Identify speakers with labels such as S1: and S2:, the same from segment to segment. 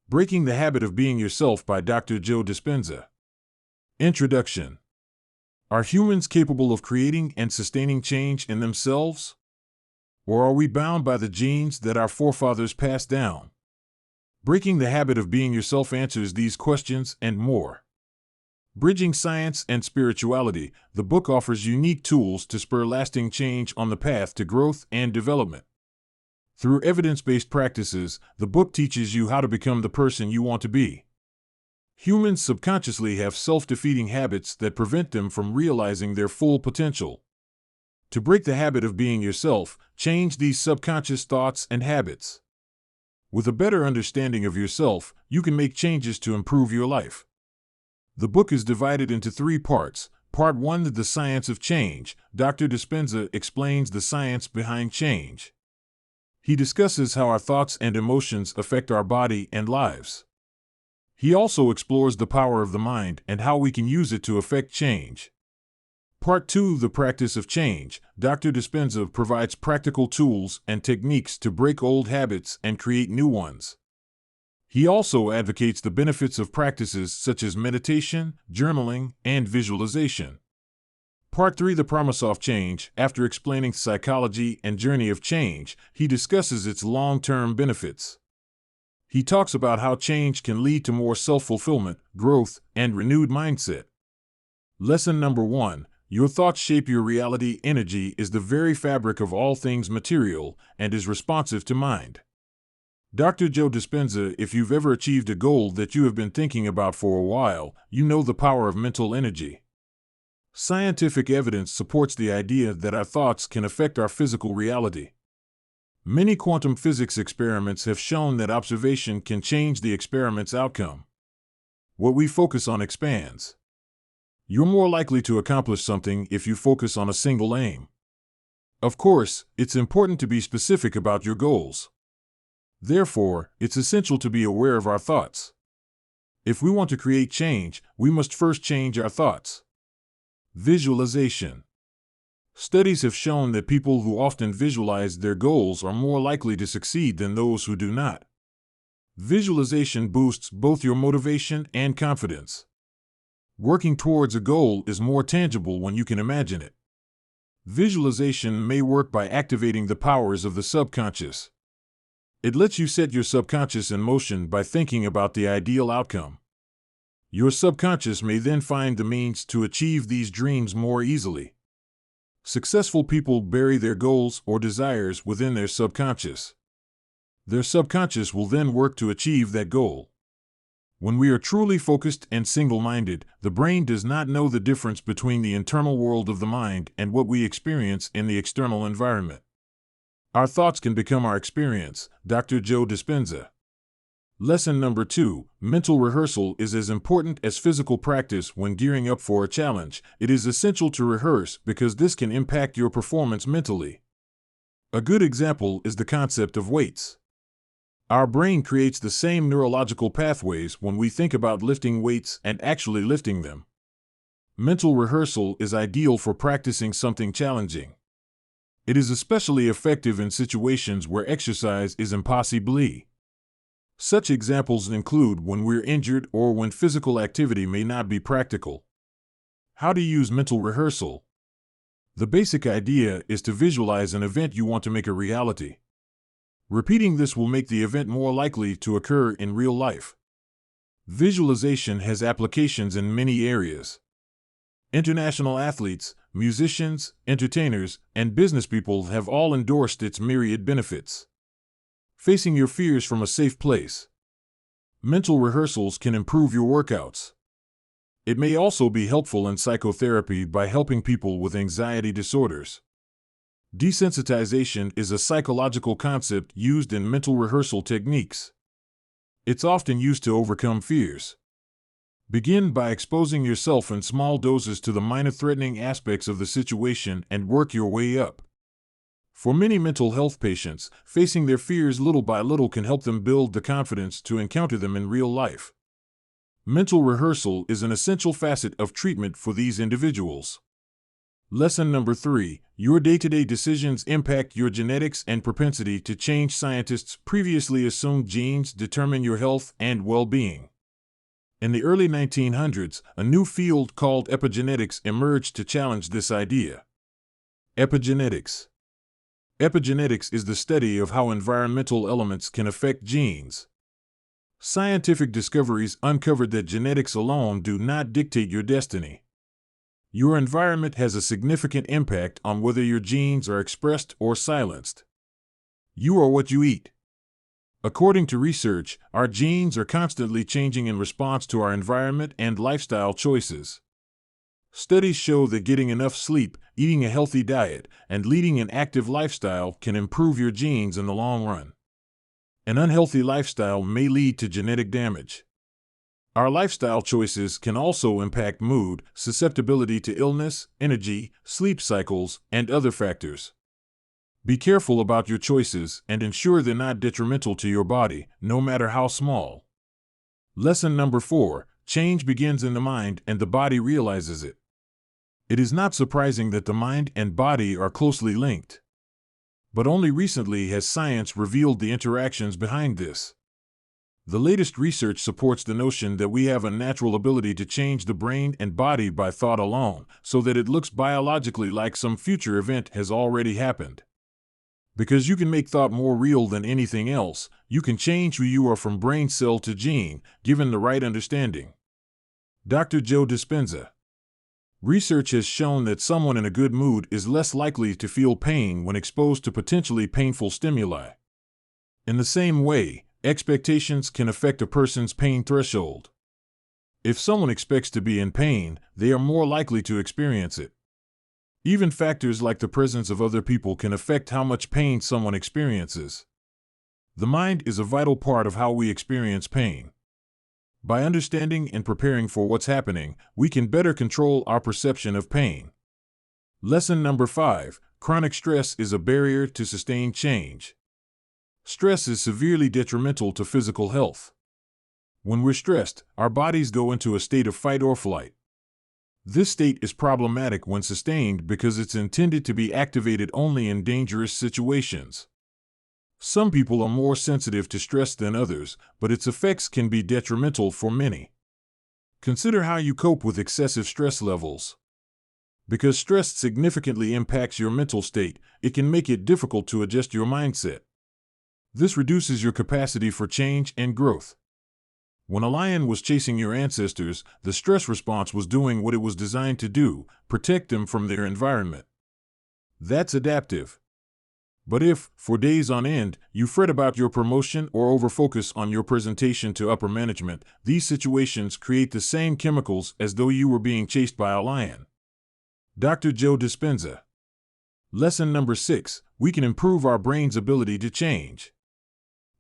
S1: Breaking the Habit of Being Yourself by Dr. Joe Dispenza. Introduction. Are humans capable of creating and sustaining change in themselves? Or are we bound by the genes that our forefathers passed down? Breaking the Habit of Being Yourself answers these questions and more. Bridging Science and Spirituality, the book offers unique tools to spur lasting change on the path to growth and development. Through evidence-based practices, the book teaches you how to become the person you want to be. Humans subconsciously have self-defeating habits that prevent them from realizing their full potential. To break the habit of being yourself, change these subconscious thoughts and habits. With a better understanding of yourself, you can make changes to improve your life. The book is divided into 3 parts. Part 1, The Science of Change. Dr. Dispenza explains the science behind change. He discusses how our thoughts and emotions affect our body and lives. He also explores the power of the mind and how we can use it to affect change. Part 2, The Practice of Change. Dr. Dispenza provides practical tools and techniques to break old habits and create new ones. He also advocates the benefits of practices such as meditation, journaling, and visualization. Part 3, The Promise of Change. After explaining psychology and journey of change, he discusses its long-term benefits. He talks about how change can lead to more self-fulfillment, growth, and renewed mindset. Lesson number 1. Your thoughts shape your reality. Energy is the very fabric of all things material and is responsive to mind. Dr. Joe Dispenza, if you've ever achieved a goal that you have been thinking about for a while, you know the power of mental energy. Scientific evidence supports the idea that our thoughts can affect our physical reality. Many quantum physics experiments have shown that observation can change the experiment's outcome. What we focus on expands. You're more likely to accomplish something if you focus on a single aim. Of course, it's important to be specific about your goals. Therefore, it's essential to be aware of our thoughts. If we want to create change, we must first change our thoughts. Visualization. Studies have shown that people who often visualize their goals are more likely to succeed than those who do not. Visualization boosts both your motivation and confidence. Working towards a goal is more tangible when you can imagine it. Visualization may work by activating the powers of the subconscious. It lets you set your subconscious in motion by thinking about the ideal outcome. Your subconscious may then find the means to achieve these dreams more easily. Successful people bury their goals or desires within their subconscious. Their subconscious will then work to achieve that goal. When we are truly focused and single-minded, the brain does not know the difference between the internal world of the mind and what we experience in the external environment. Our thoughts can become our experience. Dr. Joe Dispenza. Lesson number 2. Mental rehearsal is as important as physical practice when gearing up for a challenge. It is essential to rehearse because this can impact your performance mentally. A good example is the concept of weights. Our brain creates the same neurological pathways when we think about lifting weights and actually lifting them. Mental rehearsal is ideal for practicing something challenging. It is especially effective in situations where exercise is impossible. Such examples include when we're injured or when physical activity may not be practical. How to use mental rehearsal? The basic idea is to visualize an event you want to make a reality. Repeating this will make the event more likely to occur in real life. Visualization has applications in many areas. International athletes, musicians, entertainers, and businesspeople have all endorsed its myriad benefits. Facing your fears from a safe place. Mental rehearsals can improve your workouts. It may also be helpful in psychotherapy by helping people with anxiety disorders. Desensitization is a psychological concept used in mental rehearsal techniques. It's often used to overcome fears. Begin by exposing yourself in small doses to the minor threatening aspects of the situation and work your way up. For many mental health patients, facing their fears little by little can help them build the confidence to encounter them in real life. Mental rehearsal is an essential facet of treatment for these individuals. Lesson number 3. Your day-to-day decisions impact your genetics and propensity to change. Scientists previously assumed genes determine your health and well-being. In the early 1900s, a new field called epigenetics emerged to challenge this idea. Epigenetics. Epigenetics is the study of how environmental elements can affect genes. Scientific discoveries uncovered that genetics alone do not dictate your destiny. Your environment has a significant impact on whether your genes are expressed or silenced. You are what you eat. According to research, our genes are constantly changing in response to our environment and lifestyle choices. Studies show that getting enough sleep, eating a healthy diet, and leading an active lifestyle can improve your genes in the long run. An unhealthy lifestyle may lead to genetic damage. Our lifestyle choices can also impact mood, susceptibility to illness, energy, sleep cycles, and other factors. Be careful about your choices and ensure they're not detrimental to your body, no matter how small. Lesson number 4. Change begins in the mind and the body realizes it. It is not surprising that the mind and body are closely linked. But only recently has science revealed the interactions behind this. The latest research supports the notion that we have a natural ability to change the brain and body by thought alone, so that it looks biologically like some future event has already happened. Because you can make thought more real than anything else, you can change who you are from brain cell to gene, given the right understanding. Dr. Joe Dispenza. Research has shown that someone in a good mood is less likely to feel pain when exposed to potentially painful stimuli. In the same way, expectations can affect a person's pain threshold. If someone expects to be in pain, they are more likely to experience it. Even factors like the presence of other people can affect how much pain someone experiences. The mind is a vital part of how we experience pain. By understanding and preparing for what's happening, we can better control our perception of pain. Lesson number 5. Chronic stress is a barrier to sustained change. Stress is severely detrimental to physical health. When we're stressed, our bodies go into a state of fight or flight. This state is problematic when sustained because it's intended to be activated only in dangerous situations. Some people are more sensitive to stress than others, but its effects can be detrimental for many. Consider how you cope with excessive stress levels. Because stress significantly impacts your mental state, it can make it difficult to adjust your mindset. This reduces your capacity for change and growth. When a lion was chasing your ancestors, the stress response was doing what it was designed to do, protect them from their environment. That's adaptive. But if, for days on end, you fret about your promotion or overfocus on your presentation to upper management, these situations create the same chemicals as though you were being chased by a lion. Dr. Joe Dispenza. Lesson number 6. We can improve our brain's ability to change.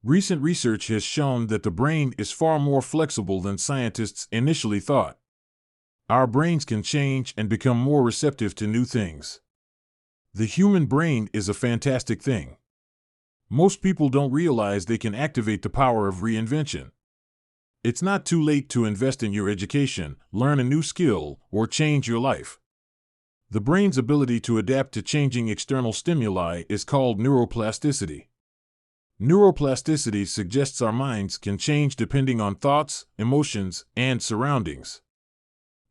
S1: Recent research has shown that the brain is far more flexible than scientists initially thought. Our brains can change and become more receptive to new things. The human brain is a fantastic thing. Most people don't realize they can activate the power of reinvention. It's not too late to invest in your education, learn a new skill, or change your life. The brain's ability to adapt to changing external stimuli is called neuroplasticity. Neuroplasticity suggests our minds can change depending on thoughts, emotions, and surroundings.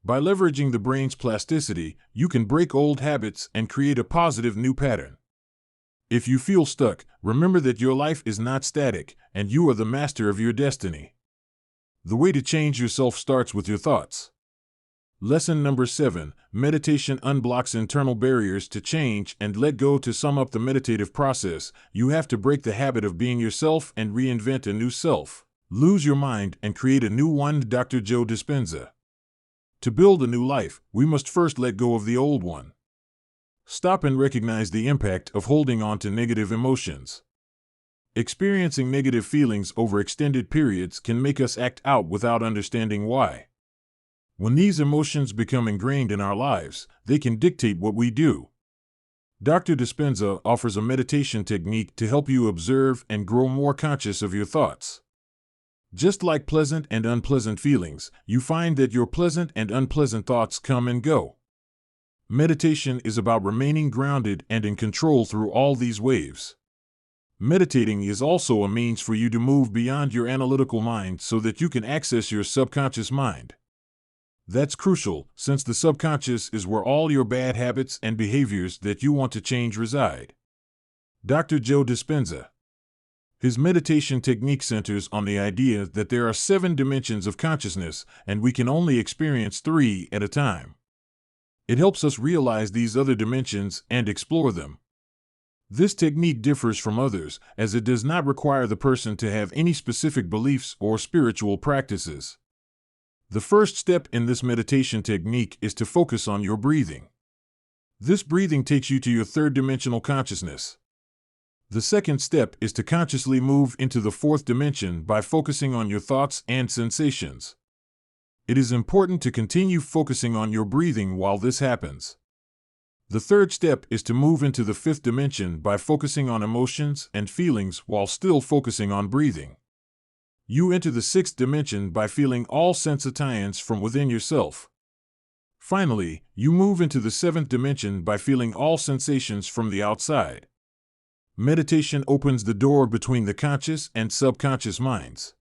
S1: By leveraging the brain's plasticity, you can break old habits and create a positive new pattern. If you feel stuck, remember that your life is not static, and you are the master of your destiny. The way to change yourself starts with your thoughts. Lesson number 7. Meditation unblocks internal barriers to change and let go. To sum up the meditative process, you have to break the habit of being yourself and reinvent a new self. Lose your mind and create a new one. Dr. Joe Dispenza. To build a new life, we must first let go of the old one. Stop and recognize the impact of holding on to negative emotions. Experiencing negative feelings over extended periods can make us act out without understanding why. When these emotions become ingrained in our lives, they can dictate what we do. Dr. Dispenza offers a meditation technique to help you observe and grow more conscious of your thoughts. Just like pleasant and unpleasant feelings, you find that your pleasant and unpleasant thoughts come and go. Meditation is about remaining grounded and in control through all these waves. Meditating is also a means for you to move beyond your analytical mind so that you can access your subconscious mind. That's crucial, since the subconscious is where all your bad habits and behaviors that you want to change reside. Dr. Joe Dispenza. His meditation technique centers on the idea that there are 7 dimensions of consciousness, and we can only experience 3 at a time. It helps us realize these other dimensions and explore them. This technique differs from others, as it does not require the person to have any specific beliefs or spiritual practices. The first step in this meditation technique is to focus on your breathing. This breathing takes you to your 3rd dimensional consciousness. The second step is to consciously move into the 4th dimension by focusing on your thoughts and sensations. It is important to continue focusing on your breathing while this happens. The third step is to move into the 5th dimension by focusing on emotions and feelings while still focusing on breathing. You enter the 6th dimension by feeling all sensations from within yourself. Finally, you move into the 7th dimension by feeling all sensations from the outside. Meditation opens the door between the conscious and subconscious minds.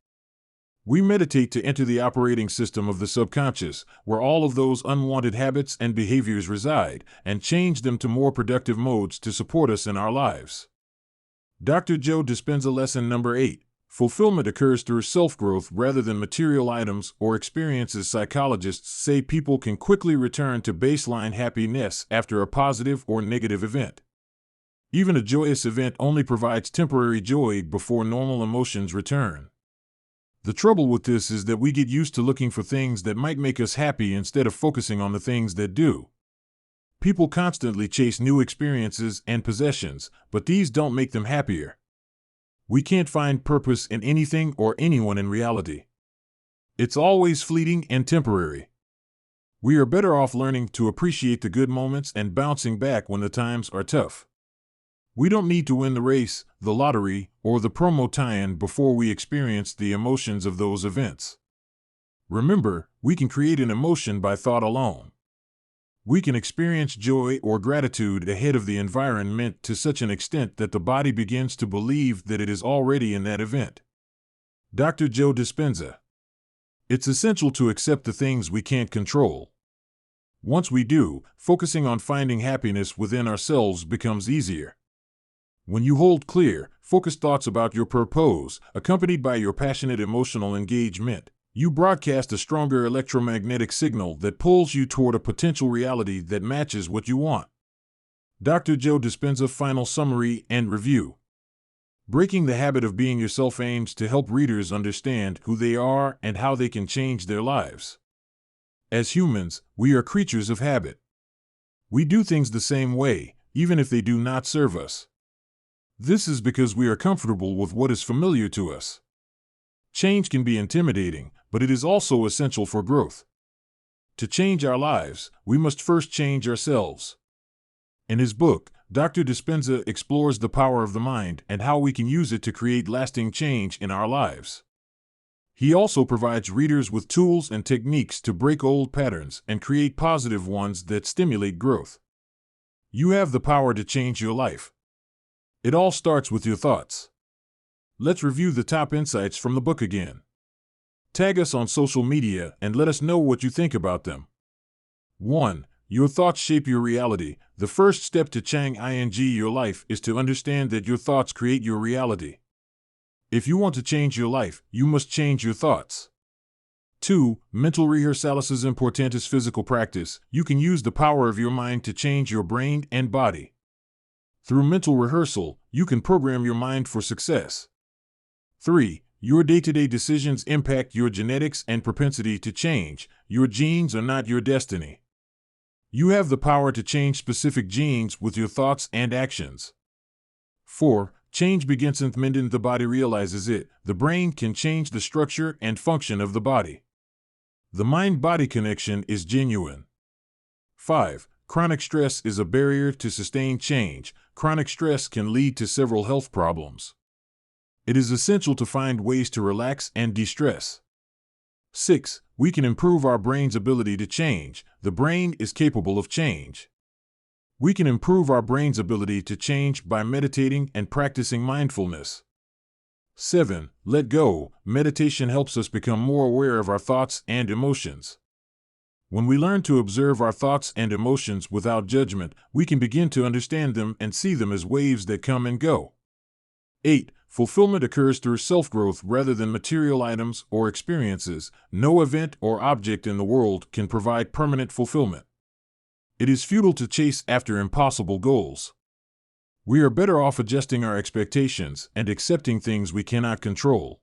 S1: We meditate to enter the operating system of the subconscious, where all of those unwanted habits and behaviors reside, and change them to more productive modes to support us in our lives. Dr. Joe Dispenza. Lesson number 8. Fulfillment occurs through self-growth rather than material items or experiences. Psychologists say people can quickly return to baseline happiness after a positive or negative event. Even a joyous event only provides temporary joy before normal emotions return. The trouble with this is that we get used to looking for things that might make us happy instead of focusing on the things that do. People constantly chase new experiences and possessions, but these don't make them happier. We can't find purpose in anything or anyone in reality. It's always fleeting and temporary. We are better off learning to appreciate the good moments and bouncing back when the times are tough. We don't need to win the race, the lottery, or the promo tie-in before we experience the emotions of those events. Remember, we can create an emotion by thought alone. We can experience joy or gratitude ahead of the environment to such an extent that the body begins to believe that it is already in that event. Dr. Joe Dispenza. It's essential to accept the things we can't control. Once we do, focusing on finding happiness within ourselves becomes easier. When you hold clear, focused thoughts about your purpose, accompanied by your passionate emotional engagement, you broadcast a stronger electromagnetic signal that pulls you toward a potential reality that matches what you want. Dr. Joe Dispenza. Final summary and review. Breaking the habit of being yourself aims to help readers understand who they are and how they can change their lives. As humans, we are creatures of habit. We do things the same way, even if they do not serve us. This is because we are comfortable with what is familiar to us. Change can be intimidating, but it is also essential for growth. To change our lives, we must first change ourselves. In his book, Dr. Dispenza explores the power of the mind and how we can use it to create lasting change in our lives. He also provides readers with tools and techniques to break old patterns and create positive ones that stimulate growth. You have the power to change your life. It all starts with your thoughts. Let's review the top insights from the book again. Tag us on social media and let us know what you think about them. 1. Your thoughts shape your reality. The first step to changing your life is to understand that your thoughts create your reality. If you want to change your life, you must change your thoughts. 2. Mental rehearsals is important as physical practice. You can use the power of your mind to change your brain and body. Through mental rehearsal, you can program your mind for success. 3. Your day-to-day decisions impact your genetics and propensity to change. Your genes are not your destiny. You have the power to change specific genes with your thoughts and actions. 4. Change begins in the body realizes it. The brain can change the structure and function of the body. The mind-body connection is genuine. 5. Chronic stress is a barrier to sustained change. Chronic stress can lead to several health problems. It is essential to find ways to relax and de-stress. 6. We can improve our brain's ability to change. The brain is capable of change. We can improve our brain's ability to change by meditating and practicing mindfulness. 7. Let go. Meditation helps us become more aware of our thoughts and emotions. When we learn to observe our thoughts and emotions without judgment, we can begin to understand them and see them as waves that come and go. 8. Fulfillment occurs through self-growth rather than material items or experiences. No event or object in the world can provide permanent fulfillment. It is futile to chase after impossible goals. We are better off adjusting our expectations and accepting things we cannot control.